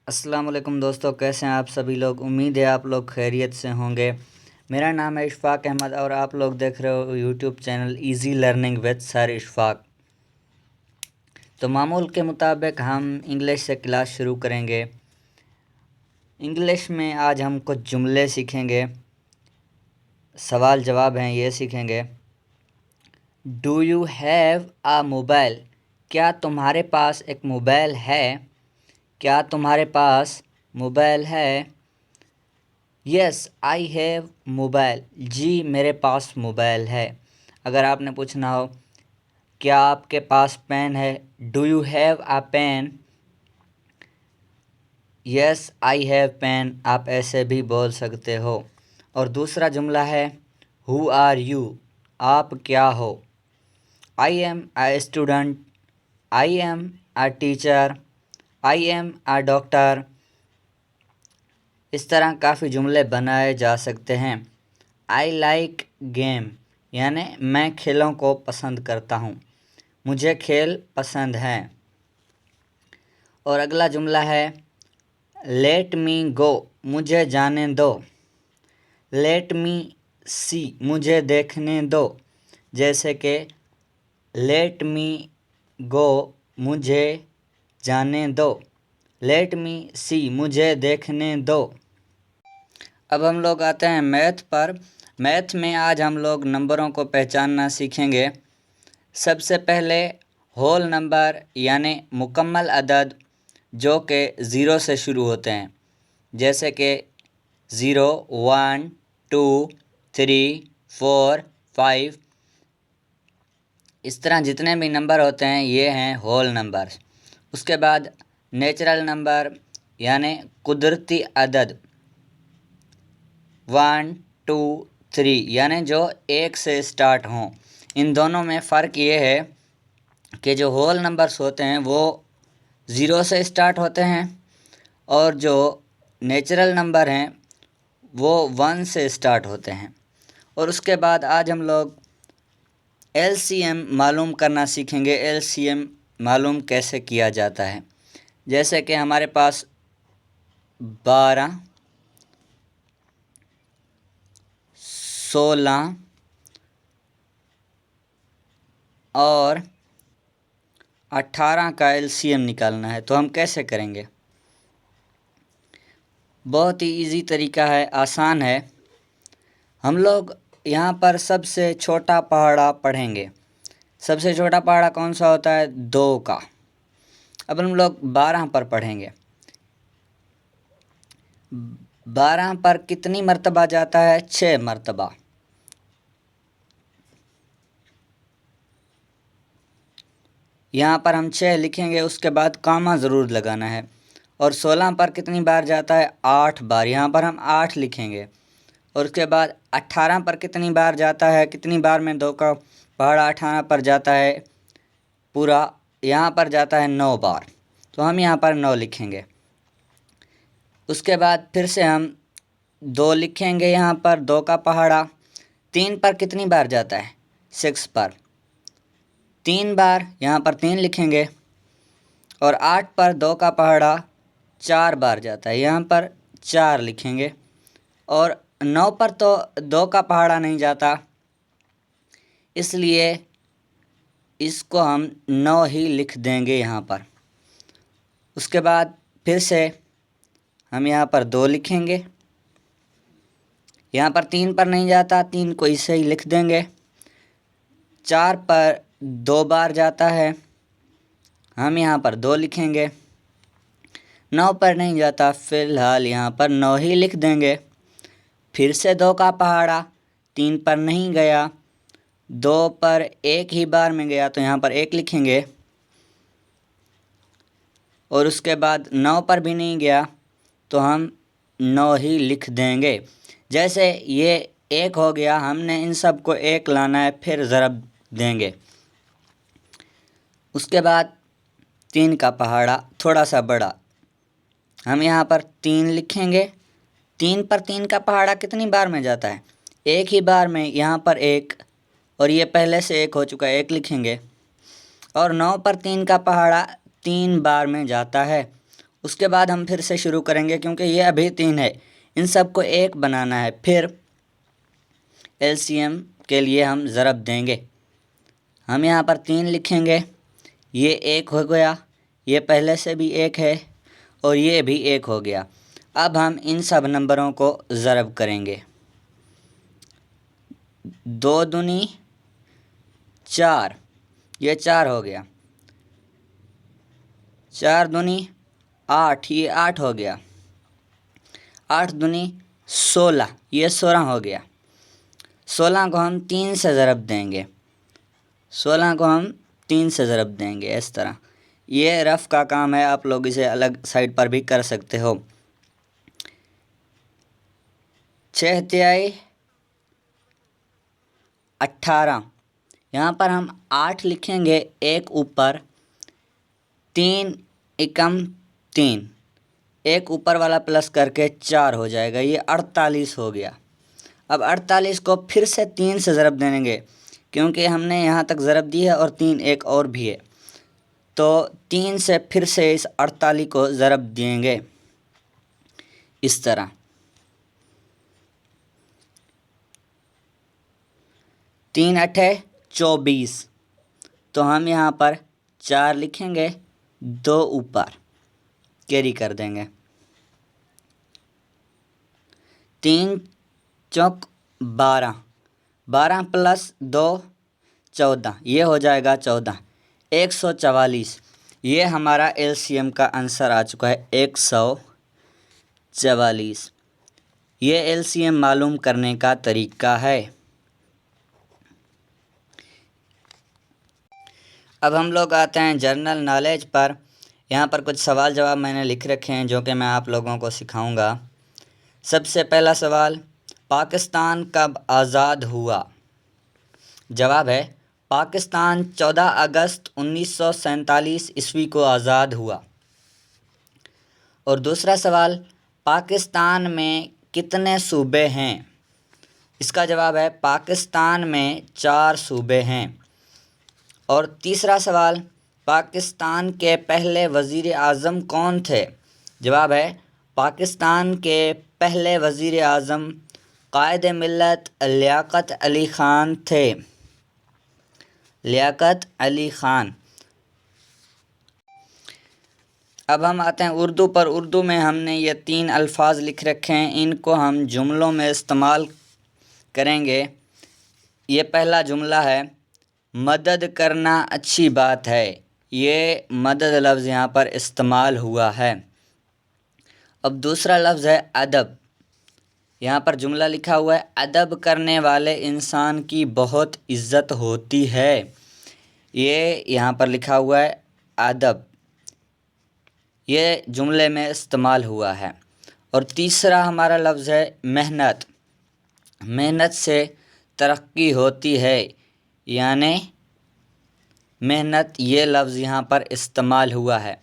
السلام علیکم دوستو، کیسے ہیں آپ سبھی لوگ؟ امید ہے آپ لوگ خیریت سے ہوں گے۔ میرا نام ہے اشفاق احمد اور آپ لوگ دیکھ رہے ہو YouTube channel easy learning with sir Ashfaq. تو معمول کے مطابق ہم انگلش سے کلاس شروع کریں گے۔ انگلش میں آج ہم کچھ جملے سیکھیں گے، سوال جواب ہیں یہ سیکھیں گے۔ Do you have a mobile? کیا تمہارے پاس ایک موبائل ہے؟ کیا تمہارے پاس موبائل ہے؟ یس آئی ہیو موبائل۔ جی میرے پاس موبائل ہے۔ اگر آپ نے پوچھنا ہو کیا آپ کے پاس پین ہے، do you have a pen? Yes I have pen, آپ ایسے بھی بول سکتے ہو۔ اور دوسرا جملہ ہے ہو آر یو؟ آپ کیا ہو؟ I am a student, I am a teacher, I am a doctor. اس طرح کافی جملے بنائے جا سکتے ہیں۔ آئی لائک گیم، یعنی میں کھیلوں کو پسند کرتا ہوں، مجھے کھیل پسند ہیں۔ اور اگلا جملہ ہے لیٹ می گو، مجھے جانے دو۔ لیٹ می سی، مجھے دیکھنے دو۔ جیسے کہ لیٹ می گو، مجھے جانے دو۔ لیٹ می سی، مجھے دیکھنے دو۔ اب ہم لوگ آتے ہیں میتھ پر۔ میتھ میں آج ہم لوگ نمبروں کو پہچاننا سیکھیں گے۔ سب سے پہلے ہول نمبر یعنی مکمل عدد جو کہ 0 سے شروع ہوتے ہیں، جیسے کہ 0 1 2 3 4 5، اس طرح جتنے بھی نمبر ہوتے ہیں یہ ہیں ہول نمبر۔ اس کے بعد نیچرل نمبر یعنی قدرتی عدد 1 2 3، یعنی جو 1 سے سٹارٹ ہوں۔ ان دونوں میں فرق یہ ہے کہ جو ہول نمبرز ہوتے ہیں وہ 0 سے سٹارٹ ہوتے ہیں، اور جو نیچرل نمبر ہیں وہ 1 سے سٹارٹ ہوتے ہیں۔ اور اس کے بعد آج ہم لوگ ایل سی ایم معلوم کرنا سیکھیں گے۔ ایل سی ایم معلوم کیسے کیا جاتا ہے؟ جیسے کہ ہمارے پاس 12 16 اور 18 کا ایل سی ایم نکالنا ہے، تو ہم کیسے کریں گے؟ بہت ہی ایزی طریقہ ہے، آسان ہے۔ ہم لوگ یہاں پر سب سے چھوٹا پہاڑا پڑھیں گے۔ سب سے چھوٹا پہاڑا کون سا ہوتا ہے؟ 2 کا۔ اب ہم لوگ 12 پر پڑھیں گے۔ 12 پر کتنی مرتبہ جاتا ہے؟ 6 مرتبہ۔ یہاں پر ہم 6 لکھیں گے، اس کے بعد کامہ ضرور لگانا ہے۔ اور 16 پر کتنی بار جاتا ہے؟ 8 بار، یہاں پر ہم 8 لکھیں گے۔ اور اس کے بعد 18 پر کتنی بار جاتا ہے؟ کتنی بار میں 2 کا پہاڑا 18 پر جاتا ہے؟ پورا یہاں پر جاتا ہے 9 بار، تو ہم یہاں پر 9 لکھیں گے۔ اس کے بعد پھر سے ہم 2 لکھیں گے، یہاں پر 2 کا پہاڑا 3 پر کتنی بار جاتا ہے؟ 6 پر 3 بار، یہاں پر 3 لکھیں گے۔ اور 8 پر 2 کا پہاڑا 4 بار جاتا ہے، یہاں پر 4 لکھیں گے۔ اور 9 پر تو 2 کا پہاڑا نہیں جاتا، اس لیے اس کو ہم 9 ہی لکھ دیں گے یہاں پر۔ اس کے بعد پھر سے ہم یہاں پر 2 لکھیں گے، یہاں پر 3 پر نہیں جاتا، 3 کو اسے ہی لکھ دیں گے۔ 4 پر 2 بار جاتا ہے، ہم یہاں پر 2 لکھیں گے۔ 9 پر نہیں جاتا، فی الحال یہاں پر 9 ہی لکھ دیں گے۔ پھر سے 2 کا پہاڑا 3 پر نہیں گیا، 2 پر ایک ہی بار میں گیا، تو یہاں پر 1 لکھیں گے۔ اور اس کے بعد 9 پر بھی نہیں گیا، تو ہم 9 ہی لکھ دیں گے۔ جیسے یہ 1 ہو گیا، ہم نے ان سب کو 1 لانا ہے، پھر ضرب دیں گے۔ اس کے بعد 3 کا پہاڑا تھوڑا سا بڑا، ہم یہاں پر 3 لکھیں گے۔ 3 پر 3 کا پہاڑا کتنی بار میں جاتا ہے؟ ایک ہی بار میں، یہاں پر 1، اور یہ پہلے سے 1 ہو چکا ہے، 1 لکھیں گے۔ اور 9 پر 3 کا پہاڑا 3 بار میں جاتا ہے، اس کے بعد ہم پھر سے شروع کریں گے کیونکہ یہ ابھی 3 ہے، ان سب کو 1 بنانا ہے، پھر LCM کے لیے ہم ضرب دیں گے۔ ہم یہاں پر 3 لکھیں گے، یہ 1 ہو گیا، یہ پہلے سے بھی 1 ہے اور یہ بھی 1 ہو گیا۔ اب ہم ان سب نمبروں کو ضرب کریں گے۔ 2 دونی 4، یہ 4 ہو گیا۔ 4 دونی 8، یہ 8 ہو گیا۔ 8 دونی 16، یہ 16 ہو گیا۔ 16 کو ہم 3 سے ضرب دیں گے۔ 16 کو ہم 3 سے ضرب دیں گے اس طرح۔ یہ رف کا کام ہے، آپ لوگ اسے الگ سائڈ پر بھی کر سکتے ہو۔ 6 تیائی 18، یہاں پر ہم 8 لکھیں گے، 1 اوپر، 3 اکم 3، 1 اوپر والا پلس کر کے 4 ہو جائے گا، یہ 48 ہو گیا۔ اب 48 کو پھر سے 3 سے ضرب دیں گے کیونکہ ہم نے یہاں تک ضرب دی ہے اور 3 ایک اور بھی ہے، تو 3 سے پھر سے اس 48 کو ضرب دیں گے اس طرح۔ 3 8 24، تو ہم یہاں پر 4 لکھیں گے، 2 اوپر کیری کر دیں گے۔ 3 چوک 12، 12 پلس 2 14، یہ ہو جائے گا 14، 144۔ یہ ہمارا LCM کا آنسر آ چکا ہے 144۔ یہ LCM معلوم کرنے کا طریقہ ہے۔ اب ہم لوگ آتے ہیں جنرل نالج پر۔ یہاں پر کچھ سوال جواب میں نے لکھ رکھے ہیں جو کہ میں آپ لوگوں کو سکھاؤں گا۔ سب سے پہلا سوال، پاکستان کب آزاد ہوا؟ جواب ہے پاکستان 14 اگست 1947 عیسوی کو آزاد ہوا۔ اور دوسرا سوال، پاکستان میں کتنے صوبے ہیں؟ اس کا جواب ہے پاکستان میں 4 صوبے ہیں۔ اور تیسرا سوال، پاکستان کے پہلے وزیر اعظم کون تھے؟ جواب ہے پاکستان کے پہلے وزیر اعظم قائد ملت لیاقت علی خان تھے۔ لیاقت علی خان۔ اب ہم آتے ہیں اردو پر۔ اردو میں ہم نے یہ 3 الفاظ لکھ رکھے ہیں، ان کو ہم جملوں میں استعمال کریں گے۔ یہ پہلا جملہ ہے، مدد کرنا اچھی بات ہے۔ یہ مدد لفظ یہاں پر استعمال ہوا ہے۔ اب دوسرا لفظ ہے ادب۔ یہاں پر جملہ لکھا ہوا ہے، ادب کرنے والے انسان کی بہت عزت ہوتی ہے۔ یہ یہاں پر لکھا ہوا ہے ادب، یہ جملے میں استعمال ہوا ہے۔ اور تیسرا ہمارا لفظ ہے محنت۔ محنت سے ترقی ہوتی ہے، یعنی محنت، یہ لفظ یہاں پر استعمال ہوا ہے۔